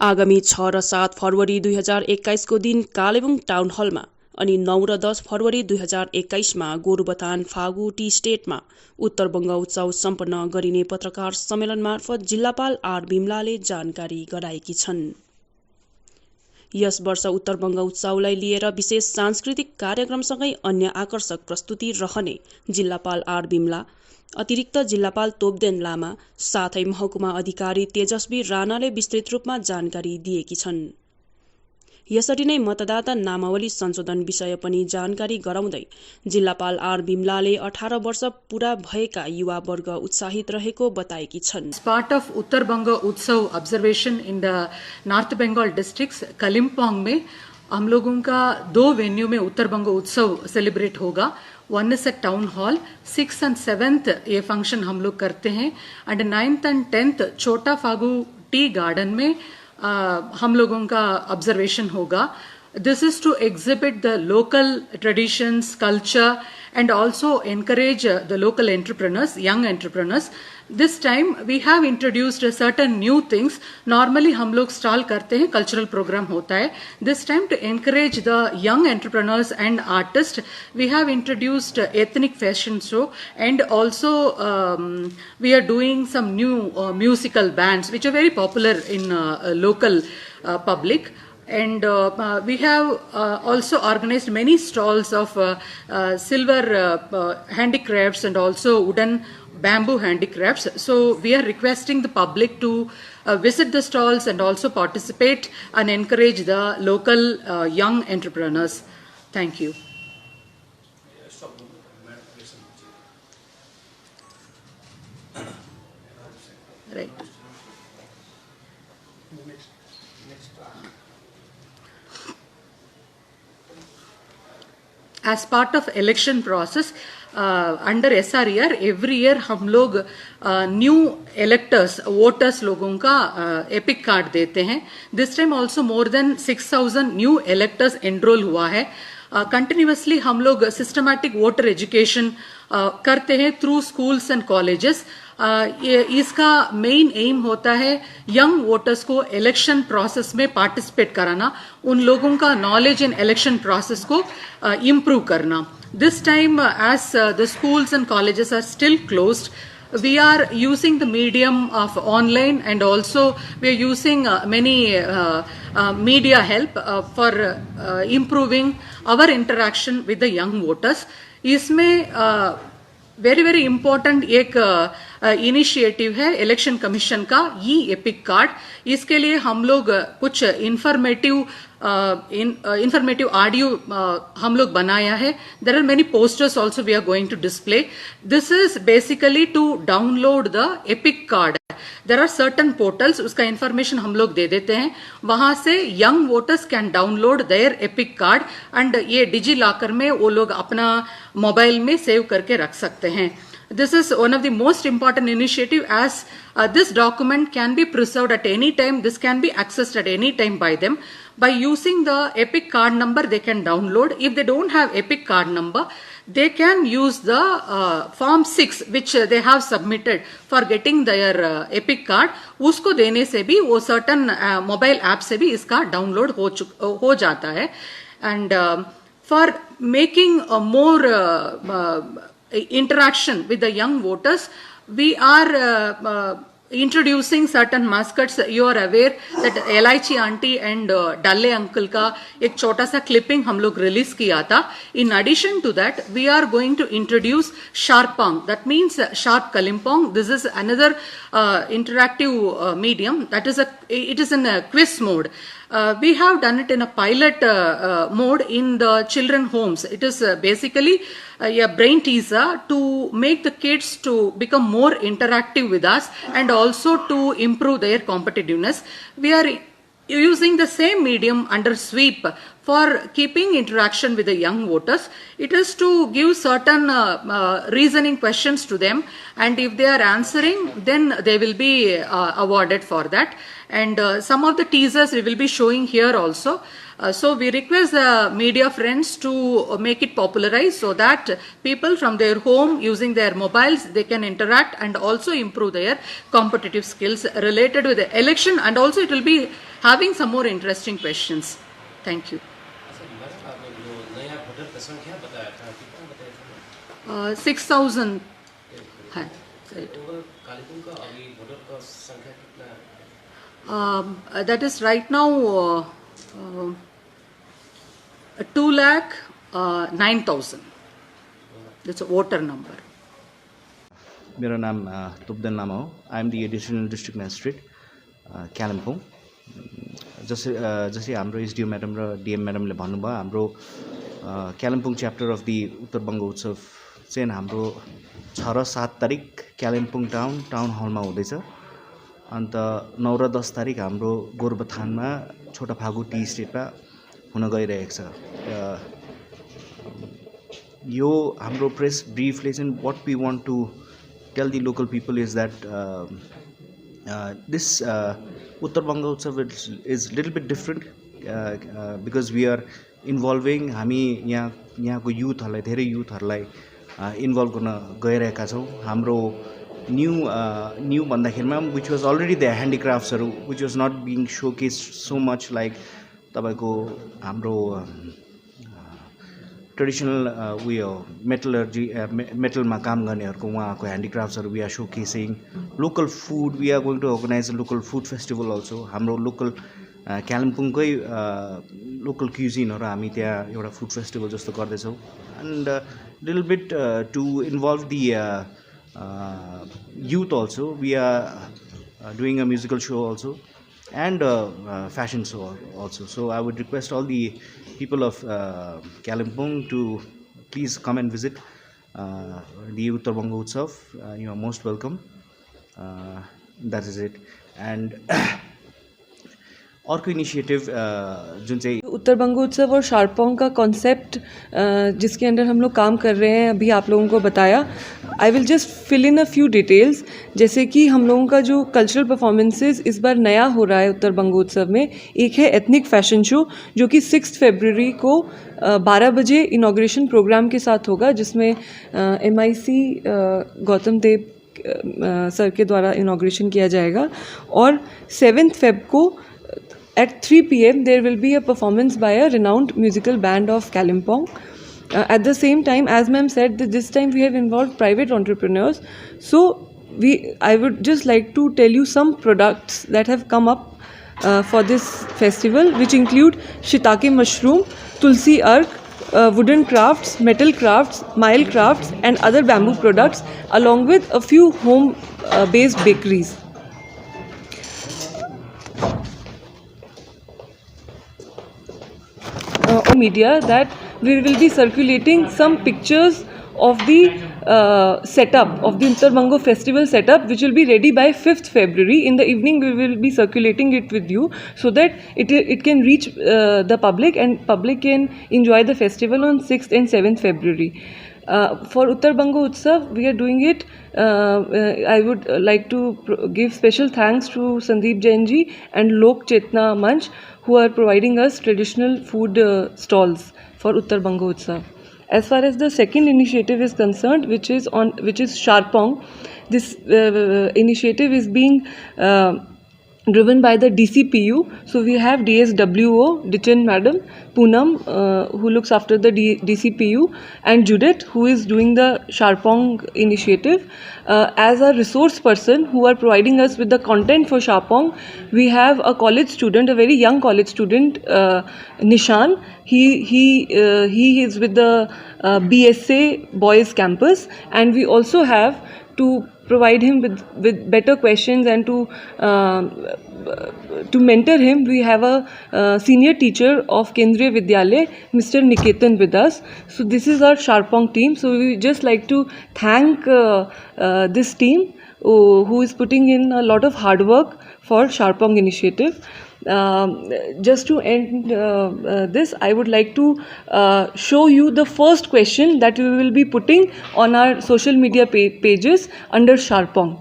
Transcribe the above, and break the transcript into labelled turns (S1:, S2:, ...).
S1: आगामी 6 र 7 फरवरी 2021 को दिन कालेबुङ टाउन हलमा अनि 9 र 10 फरवरी 2021 मा गोरुबथान फागु टी स्टेटमा उत्तरबंग उत्सव सम्पन्न गरिने पत्रकार सम्मेलन मार्फत जिल्लापाल आर बिमलाले जानकारी गराएकी छन्। यस वर्ष उत्तरबंग उत्सवलाई लिएर विशेष सांस्कृतिक कार्यक्रमसँगै अन्य आकर्षक प्रस्तुति रहने जिल्लापाल आर बिमला, अतिरिक्त जिल्लापाल तोपदेन लामा साथै महकुमा अधिकारी तेजस्वी राणाले विस्तृत रूपमा जानकारी दिएकी छन्। यसरी नै मतदाता नामावली संशोधन विषय पनि जानकारी गराउँदै जिल्लापाल आर बिमलाले 18 वर्ष पूरा भएका युवा वर्ग उत्साहित रहेको बताएकी छन्।
S2: Part of Uttarbanga Utsav observation in the North Bengal districts Kalimpong में हम लोगों का 2 वेन्यू में उत्तरबंग उत्सव सेलिब्रेट होगा। One is at town hall, 6th and 7th ये फंक्शन हम लोग करते हैं एंड 9th and 10th छोटा फागु टी गार्डन में हम लोगों का ऑब्जर्वेशन होगा। This is to exhibit the local traditions, culture, and also encourage the local entrepreneurs, young entrepreneurs. This time we have introduced certain new things. Normally हम लोग stall करते हैं, cultural program होता है. This time to encourage the young entrepreneurs and artists, we have introduced ethnic fashion show, and also we are doing some new musical bands which are very popular in local public. And we have also organized many stalls of silver handicrafts and also wooden bamboo handicrafts. So we are requesting the public to visit the stalls and also participate and encourage the local young entrepreneurs. Thank you. Right. As part of election process under SRER, every year हम लोग new electors, voters लोगों का epic card देते हैं. This time also more than 6,000 new electors enroll हुआ है. Continuously हम लोग systematic voter education करते हैं through schools and colleges. इसका मेन एम होता है यंग वोटर्स को इलेक्शन प्रोसेस में पार्टिसिपेट कराना, उन लोगों का नॉलेज इन इलेक्शन प्रोसेस को इम्प्रूव करना. This time as the schools and colleges are still closed, we are using the medium of online and also we are using many media help for improving our interaction with the young voters. इसमें very very important एक initiative है election commission का e EPIC card. इसके लिए हम लोग कुछ informative audio हम लोग बनाया है. There are many posters also we are going to display. This is basically to download the EPIC card. There are certain portals, उसका इंफॉर्मेशन हम लोग दे देते हैं. वहां से young voters can download their EPIC card and ये digi locker में वो लोग अपना मोबाइल में सेव करके रख सकते हैं. This is one of the most important initiative as this document can be preserved at any time. This can be accessed at any time by them. By using the epic card number, they can download. If they don't have epic card number, they can use the form 6 which they have submitted for getting their epic card. उसको देने से भी वो certain mobile app से भी इसका download हो जाता है. And for making a more interaction with the young voters, we are introducing certain mascots. You are aware that Elaichi auntie and Dalle uncle का एक छोटा सा clipping हम लोग release किया था. In addition to that, we are going to introduce Sharpong. That means Sharp Kalimpong. This is another interactive medium. That is it is in a quiz mode. We have done it in a pilot mode in the children homes. It is basically a brain teaser to make the kids to become more interactive with us and also to improve their competitiveness. We are using the same medium under sweep for keeping interaction with the young voters. It is to give certain reasoning questions to them, and if they are answering, then they will be awarded for that. And some of the teasers we will be showing here also. So we request the media friends to make it popularized so that people from their home using their mobiles, they can interact and also improve their competitive skills related with the election, and also it will be having some more interesting questions. Thank you.
S3: Madam आपने जो नया voter का संख्या बताया था कितना बताया था
S2: 6,000 है. Right.
S3: ओवरऑल कालीपुर का अभी भोटर का संख्या कितना है
S2: That is right now 2,09,000. That's a voter number.
S4: मेरो नाम तुब्दन लामा हो. I am the additional district magistrate Kalimpong. जसरी हाम्रो एसडिओ म्याडम र डिएम म्याडमले भन्नुभयो, हाम्रो कालिम्पोङ च्याप्टर अफ दि उत्तर बङ्ग उत्सव चाहिँ हाम्रो 6 र 7 तारिक कालिम्पोङ टाउन हलमा हुँदैछ. अन्त 9 र 10 तारिक हाम्रो गोरुबथानमा छोटा फागु टी स्टेटमा हुन गइरहेको छ. यो हाम्रो प्रेस ब्रिफले चाहिँ what we want to tell the local people is that this Uttar Banga Utsav is little bit different because we are involving हामी यहाँको युथहरूलाई धेरै युथहरूलाई इन्भल्भ गर्न गइरहेका छौँ. हाम्रो न्यू भन्दाखेरिमा विच वाज अलरेडी द ह्यान्डिक्राफ्ट्सहरू which was not being showcase so much like तपाईँको हाम्रो ट्रेडिसनल उयो मेटलर्जी मेटलमा काम गर्नेहरूको उहाँको ह्यान्डिक्राफ्ट्सहरू we are showcasing. Local food we are going to organize local food festival also. हाम्रो लोकल कालिम्पोङकै लोकल क्युजिनहरू हामी त्यहाँ एउटा फुड फेस्टिभल जस्तो गर्दैछौँ. And little bit to involve the youth also. We are doing a musical show also and fashion show also. So I would request all the people of Kalimpong to please come and visit the Uttar Banga Utsav. You are most welcome. That is it. And अर्को initiative जुन चाहिँ
S5: उत्तर बंग उत्सव और शारपोंग का concept जिसके under हम लोग काम कर रहे हैं अभी आप लोगों को बताया. I will just fill in a few details. जैसे कि हम लोगों का जो कल्चरल परफॉर्मेंसेस इस बार नया हो रहा है उत्तर बंग उत्सव में, एक है एथनिक फैशन शो जो कि 6 फरवरी को 12 बजे इनॉग्रेशन प्रोग्राम के साथ होगा, जिसमें MIC गौतम देव सर के द्वारा इनॉग्रेशन किया जाएगा. और 7 फेब को at 3 p.m. there will be a performance by a renowned musical band of Kalimpong. At the same time, as ma'am said, that this time we have involved private entrepreneurs. So I would just like to tell you some products that have come up for this festival, which include shiitake mushroom, tulsi ark, wooden crafts, metal crafts, mile crafts and other bamboo products, along with a few home based bakeries. Media that we will be circulating some pictures of the setup of the Uttar Bango festival setup, which will be ready by 5th February. In the evening we will be circulating it with you so that it can reach the public and public can enjoy the festival on 6th and 7th February. For Uttar Bango Utsav, we are doing it. I would like to give special thanks to Sandeep Jain ji and Lok Chetna Manch, who are providing us traditional food stalls for Uttar Bango Utsav. As far as the second initiative is concerned, which is Sharpong, this initiative is being driven by the DCPU. So we have DSWO, Dichin Madam, Poonam, who looks after the DCPU, and Judith, who is doing the Sharpong initiative. As a resource person who are providing us with the content for Sharpong, we have a college student, a very young college student, Nishan. He is with the BSA Boys Campus, and we also have to provide him with better questions and to mentor him. We have a senior teacher of Kendriya Vidyalaya, Mr. Niketan, with us. So this is our Sharpong team. So we just like to thank this team who is putting in a lot of hard work for Sharpong initiative. Just to end this, I would like to show you the first question that we will be putting on our social media pages under Sharpong.